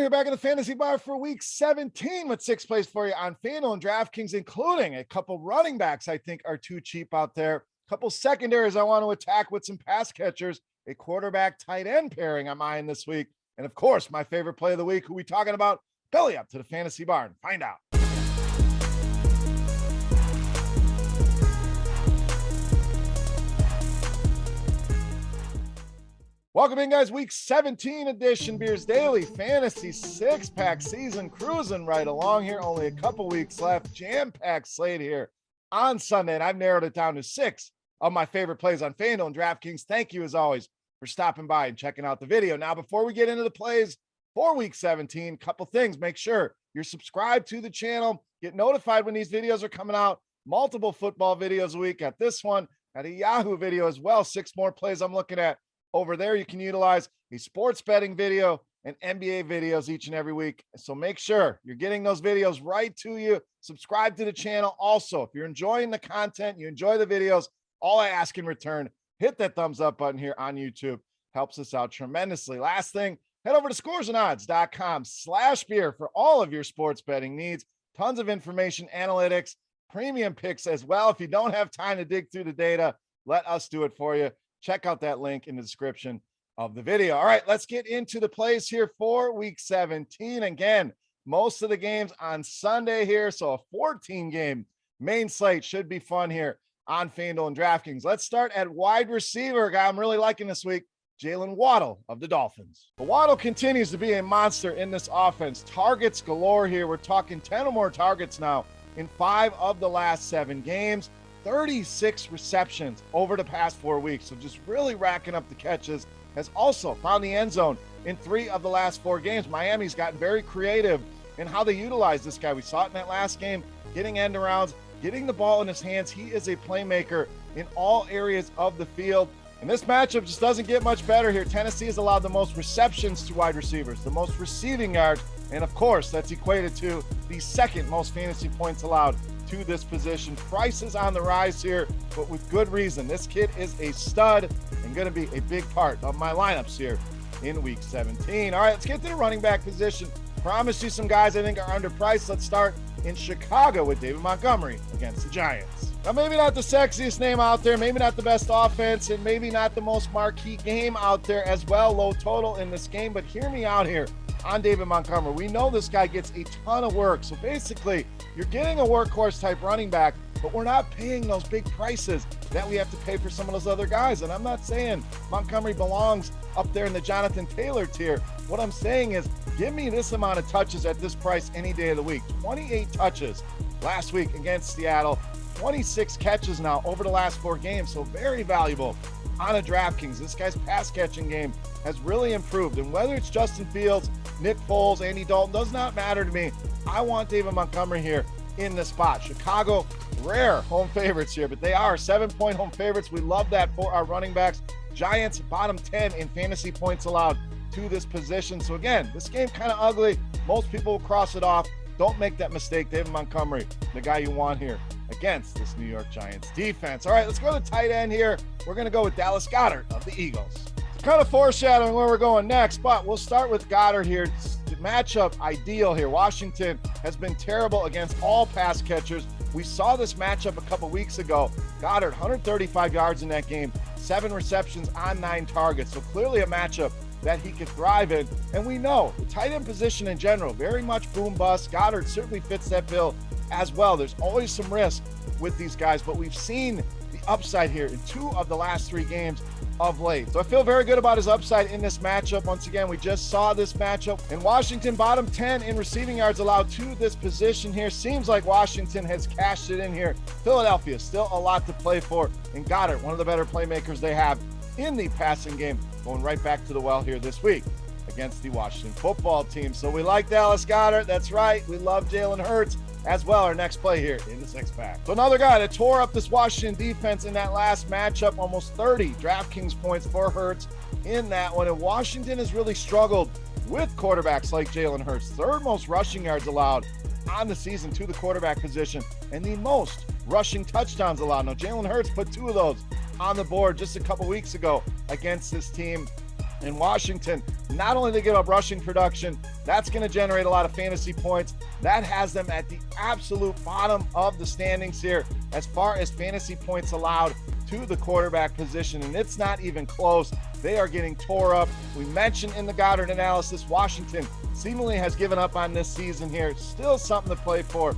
You're back in the fantasy bar for week 17 with 6 plays for you on Fanduel and Draftkings, including a couple running backs I think are too cheap out there, a couple secondaries I want to attack with some pass catchers, a quarterback tight end pairing I'm eyeing this week, and of course, my favorite play of the week. Who we talking about? Belly up to the fantasy bar and find out. Welcome in, guys. Week 17 edition Beers Daily Fantasy Six-Pack season cruising right along here. Only a couple weeks left. Jam-packed slate here on Sunday, and I've narrowed it down to 6 of my favorite plays on Fanduel and Draftkings. Thank you, as always, for stopping by and checking out the video. Now, before we get into the plays for week 17, couple things. Make sure you're subscribed to the channel. Get notified when these videos are coming out. Multiple football videos a week. Got this one. Got a Yahoo video as well. 6 more plays I'm looking at. Over there, you can utilize a sports betting video and NBA videos each and every week. So make sure you're getting those videos right to you. Subscribe to the channel. Also, if you're enjoying the content, you enjoy the videos, all I ask in return, hit that thumbs up button here on YouTube. Helps us out tremendously. Last thing, head over to scoresandodds.com/beer for all of your sports betting needs. Tons of information, analytics, premium picks as well. If you don't have time to dig through the data, let us do it for you. Check out that link in the description of the video. All right, let's get into the plays here for week 17. Again, most of the games on Sunday here, so a 14-game main slate should be fun here on Fanduel and Draftkings. Let's start at wide receiver, guy I'm really liking this week, Jalen Waddle of the Dolphins. But Waddle continues to be a monster in this offense. Targets galore here. We're talking 10 or more targets now in 5 of the last 7 games. 36 receptions over the past 4 weeks. So just really racking up the catches. Has also found the end zone in 3 of the last 4 games. Miami's gotten very creative in how they utilize this guy. We saw it in that last game, getting end arounds, getting the ball in his hands. He is a playmaker in all areas of the field. And this matchup just doesn't get much better here. Tennessee has allowed the most receptions to wide receivers, the most receiving yards, and of course, that's equated to the second most fantasy points allowed to this position. Prices on the rise here, but with good reason. This kid is a stud and going to be a big part of my lineups here in week 17. All right, let's get to the running back position. Promise you some guys I think are underpriced. Let's start in Chicago with David Montgomery against the Giants. Now, maybe not the sexiest name out there, maybe not the best offense, and maybe not the most marquee game out there as well. Low total in this game, but hear me out here on David Montgomery. We know this guy gets a ton of work. So basically, you're getting a workhorse type running back, but we're not paying those big prices that we have to pay for some of those other guys. And I'm not saying Montgomery belongs up there in the Jonathan Taylor tier. What I'm saying is, give me this amount of touches at this price any day of the week. 28 touches last week against Seattle, 26 catches now over the last 4 games. So very valuable on a DraftKings. This guy's pass catching game has really improved. And whether it's Justin Fields, Nick Foles, Andy Dalton, does not matter to me. I want David Montgomery here in this spot. Chicago, rare home favorites here, but they are 7-point home favorites. We love that for our running backs. Giants, bottom 10 in fantasy points allowed to this position. So again, this game kind of ugly. Most people will cross it off. Don't make that mistake. David Montgomery, the guy you want here against this New York Giants defense. All right, let's go to the tight end here. We're going to go with Dallas Goedert of the Eagles. Kind of foreshadowing where we're going next, but we'll start with Goddard here. The matchup ideal here. Washington has been terrible against all pass catchers. We saw this matchup a couple weeks ago. Goddard, 135 yards in that game, 7 receptions on 9 targets. So clearly a matchup that he could thrive in. And we know the tight end position in general, very much boom bust. Goddard certainly fits that bill as well. There's always some risk with these guys, but we've seen the upside here in 2 of the last 3 games of late. So I feel very good about his upside in this matchup. Once again, we just saw this matchup. And Washington, bottom 10 in receiving yards allowed to this position here. Seems like Washington has cashed it in here. Philadelphia, still a lot to play for. And Goddard, one of the better playmakers they have in the passing game, going right back to the well here this week against the Washington football team. So we like Dallas Goedert. That's right. We love Jalen Hurts as well. Our next play here in the 6-pack. So another guy that tore up this Washington defense in that last matchup, almost 30 DraftKings points for Hurts in that one. And Washington has really struggled with quarterbacks like Jalen Hurts. 3rd most rushing yards allowed on the season to the quarterback position and the most rushing touchdowns allowed. Now, Jalen Hurts put 2 of those on the board just a couple weeks ago against this team. in Washington. Not only they give up rushing production, that's going to generate a lot of fantasy points. That has them at the absolute bottom of the standings here as far as fantasy points allowed to the quarterback position, and it's not even close. They are getting tore up. We mentioned in the Goddard analysis, Washington seemingly has given up on this season here. Still something to play for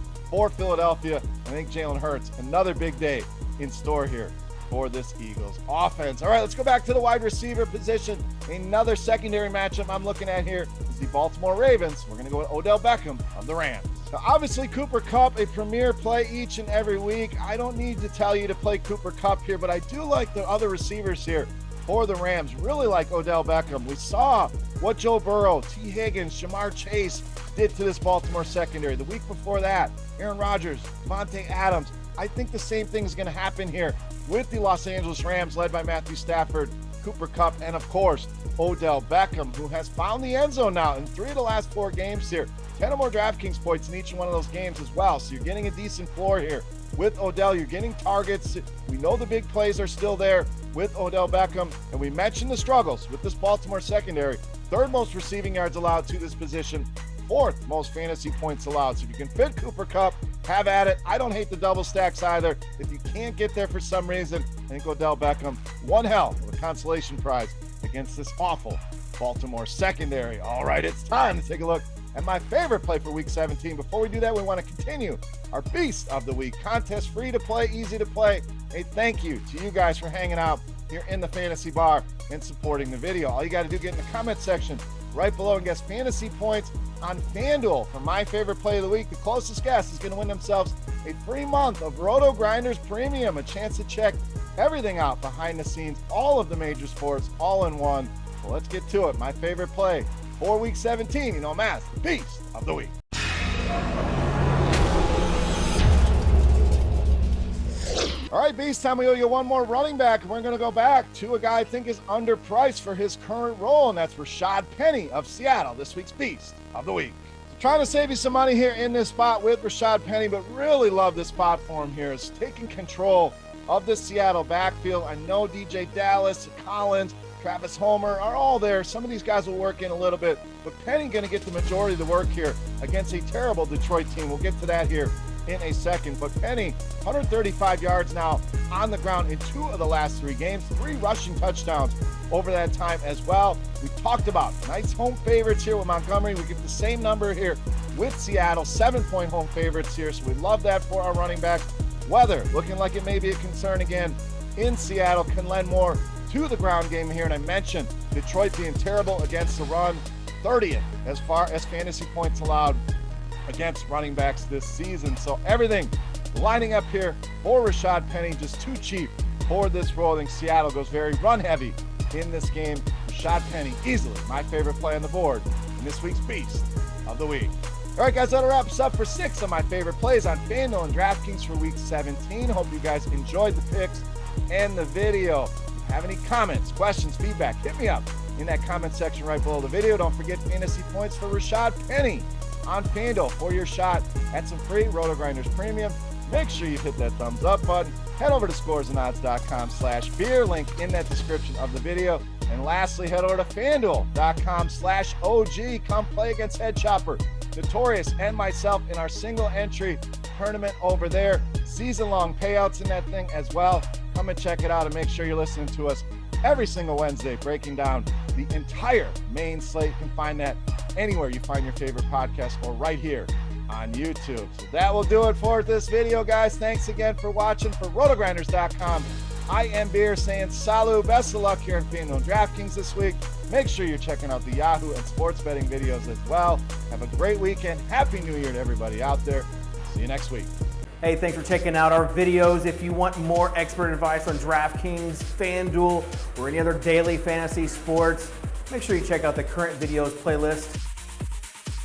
Philadelphia. I think Jalen Hurts, another big day in store here for this Eagles offense. All right, let's go back to the wide receiver position. Another secondary matchup I'm looking at here is the Baltimore Ravens. We're going to go with Odell Beckham of the Rams. Now, obviously, Cooper Kupp, a premier play each and every week. I don't need to tell you to play Cooper Kupp here, but I do like the other receivers here for the Rams. Really like Odell Beckham. We saw what Joe Burrow, T. Higgins, Jamar Chase did to this Baltimore secondary. The week before that, Aaron Rodgers, Devontae Adams. I think the same thing is going to happen here with the Los Angeles Rams, led by Matthew Stafford, Cooper Kupp, and of course, Odell Beckham, who has found the end zone now in 3 of the last 4 games here. 10 or more Draftkings points in each one of those games as well. So you're getting a decent floor here with Odell. You're getting targets. We know the big plays are still there with Odell Beckham. And we mentioned the struggles with this Baltimore secondary. 3rd most receiving yards allowed to this position. 4th most fantasy points allowed. So if you can fit Cooper Kupp, have at it. I don't hate the double stacks either. If you can't get there for some reason, I think Odell Beckham, one hell of a consolation prize against this awful Baltimore secondary. All right, it's time to take a look at my favorite play for week 17. Before we do that, we want to continue our Beast of the Week contest. Free to play, easy to play. A thank you to you guys for hanging out here in the fantasy bar and supporting the video. All you got to do, get in the comment section right below and guess fantasy points on Fanduel for my favorite play of the week. The closest guess is going to win themselves a free month of RotoGrinders Premium, a chance to check everything out behind the scenes, all of the major sports, all in one. Well, let's get to it. My favorite play for week 17, you know, I'm asked the Beast of the Week. All right, Beast time. We owe you one more running back. We're going to go back to a guy I think is underpriced for his current role, and that's Rashaad Penny of Seattle, this week's Beast of the Week. So trying to save you some money here in this spot with Rashaad Penny, but really love this spot for him here. Is taking control of the Seattle backfield. I know DJ Dallas, Collins, Travis Homer are all there. Some of these guys will work in a little bit, but Penny going to get the majority of the work here against a terrible Detroit team. We'll get to that here in a second, but Penny, 135 yards now on the ground in 2 of the last 3 games, 3 rushing touchdowns over that time as well. We talked about nice home favorites here with Montgomery. We get the same number here with Seattle, 7-point home favorites here, so we love that for our running backs. Weather looking like it may be a concern again in Seattle, can lend more to the ground game here, and I mentioned Detroit being terrible against the run, 30th as far as fantasy points allowed against running backs this season. So everything lining up here for Rashaad Penny, just too cheap for this role. I think Seattle goes very run heavy in this game. Rashaad Penny, easily my favorite play on the board in this week's Beast of the Week. All right, guys, that wraps up for 6 of my favorite plays on Fanduel and Draftkings for week 17. Hope you guys enjoyed the picks and the video. If you have any comments, questions, feedback, hit me up in that comment section right below the video. Don't forget fantasy points for Rashaad Penny on Fanduel for your shot at some free RotoGrinders Premium. Make sure you hit that thumbs up button. Head over to scoresandodds.com/beer, link in that description of the video. And lastly, head over to FanDuel.com/OG. Come play against Head Chopper, Notorious, and myself in our single entry tournament over there. Season-long payouts in that thing as well. Come and check it out, and make sure you're listening to us every single Wednesday, breaking down the entire main slate. You can find that anywhere you find your favorite podcast or right here on YouTube. So that will do it for this video, guys. Thanks again for watching. For RotoGrinders.com, I am Beer saying salut, best of luck here in Fanduel Draftkings this week. Make sure you're checking out the Yahoo and sports betting videos as well. Have a great weekend. Happy New Year to everybody out there. See you next week. Hey, thanks for checking out our videos. If you want more expert advice on DraftKings, FanDuel, or any other daily fantasy sports, make sure you check out the current videos playlist